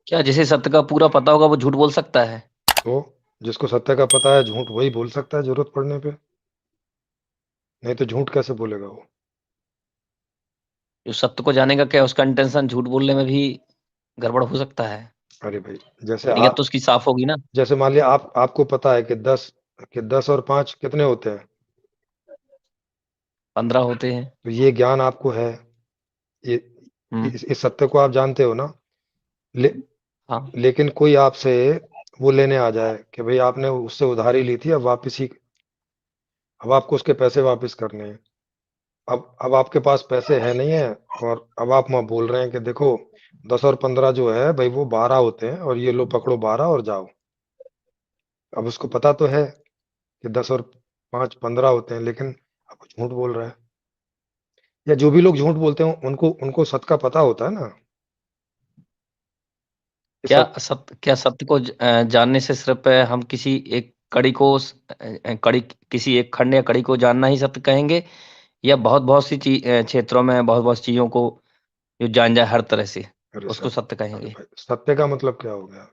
क्या जिसे सत्य का पूरा पता होगा वो झूठ बोल सकता है? तो जिसको सत्य का पता है झूठ वही बोल सकता है जरूरत पड़ने पे, नहीं तो झूठ कैसे बोलेगा वो। जो सत्य को जानेगा, क्या उसका इंटेंशन झूठ बोलने में भी गड़बड़ हो सकता है? अरे भाई, जैसे नीयत आप, तो उसकी साफ होगी ना। जैसे मान लिया आपको पता है कि 10 और 5 कितने होते हैं, 15 होते हैं। तो ये ज्ञान आपको है, ये हम्म। इस सत्य को आप जानते हो ना। ले, हाँ। लेकिन कोई आपसे वो लेने आ जाए कि भाई आपने उससे उधारी ली थी, अब वापस ही, अब आपको उसके पैसे वापस करने हैं। अब आपके पास पैसे है नहीं है, और अब आप वहाँ बोल रहे हैं कि देखो 10 और 15 जो है भाई वो 12 होते हैं, और ये लो पकड़ो 12 और जाओ। अब उसको पता तो है कि 10 और 5 15 होते हैं, लेकिन अब वो झूठ बोल रहा है। या जो भी लोग झूठ बोलते हैं उनको उनको सत्य का पता होता है ना। ये सत्य। क्या सत्य को जानने से सिर्फ हम किसी एक कड़ी को कड़ी किसी एक खंड या कड़ी को जानना ही सत्य कहेंगे, या बहुत बहुत सी क्षेत्रों में बहुत बहुत चीजों को जो जान जाए हर तरह से, अरे उसको सत्य, सत्य अरे कहेंगे? भाई सत्य का मतलब क्या हो गया।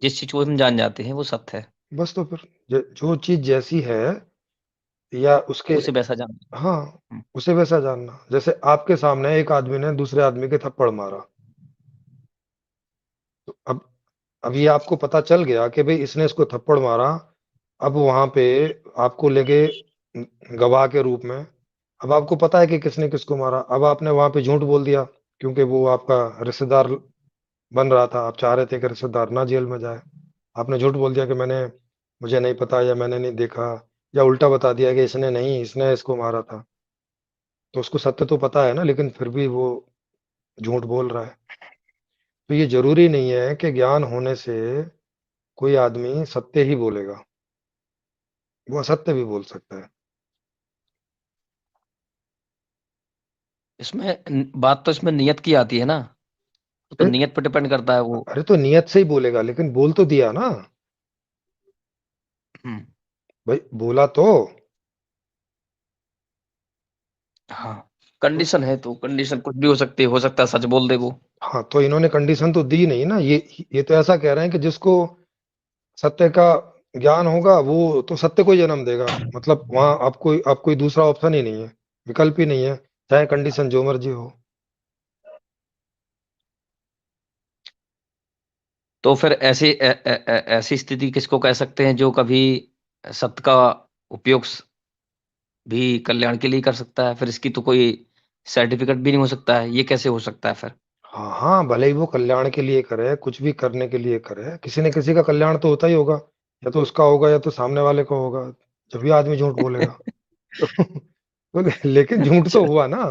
जिस चीज को हम जान जाते हैं वो सत्य है। बस तो फिर जो चीज जैसी है या उसके, उसे वैसा जान। हाँ, उसे वैसा जानना। जैसे आपके सामने एक आदमी ने दूसरे आदमी के थप्पड़ मारा, तो अब ये आपको पता चल गया कि भाई इसने इसको थप्पड़ मारा। अब वहां पे आपको लेके गवाह के रूप में, अब आपको पता है कि किसने किसको मारा। अब आपने वहां पे झूठ बोल दिया, क्योंकि वो आपका रिश्तेदार बन रहा था, आप चाह रहे थे कि रिश्तेदार ना जेल में जाए। आपने झूठ बोल दिया कि मुझे नहीं पता, या मैंने नहीं देखा, या उल्टा बता दिया कि इसने नहीं, इसने इसको मारा था। तो उसको सत्य तो पता है ना, लेकिन फिर भी वो झूठ बोल रहा है। तो ये जरूरी नहीं है कि ज्ञान होने से कोई आदमी सत्य ही बोलेगा, वो असत्य भी बोल सकता है। बात तो इसमें नियत की आती है ना। तो अरे, नियत पर डिपेंड करता है वो। अरे तो नियत से ही बोलेगा, लेकिन बोल तो दिया ना। हम्म। भाई बोला तो। हाँ। तो कंडीशन है तो कंडीशन कुछ भी हो सकती है, हो सकता है सच बोल दे वो। हाँ, तो इन्होंने कंडीशन तो दी नहीं ना। ये तो ऐसा कह रहे हैं कि जिसको सत्य का ज्ञान होगा वो तो सत्य को ही जन्म देगा। मतलब वहां आप कोई दूसरा ऑप्शन ही नहीं है, विकल्प ही नहीं है, चाहे कंडीशन जो मर्जी हो। तो फिर ऐसी स्थिति किसको कह सकते हैं जो कभी सत्य का उपयोग भी कल्याण के लिए कर सकता है? फिर इसकी तो कोई सर्टिफिकेट भी नहीं हो सकता है, ये कैसे हो सकता है फिर? हाँ हाँ, भले ही वो कल्याण के लिए करे, कुछ भी करने के लिए करे, किसी न किसी का कल्याण तो होता ही होगा। या तो उसका होगा या तो सामने वाले का होगा, जब भी आदमी झूठ बोलेगा। तो लेकिन झूठ तो अच्छा। हुआ ना।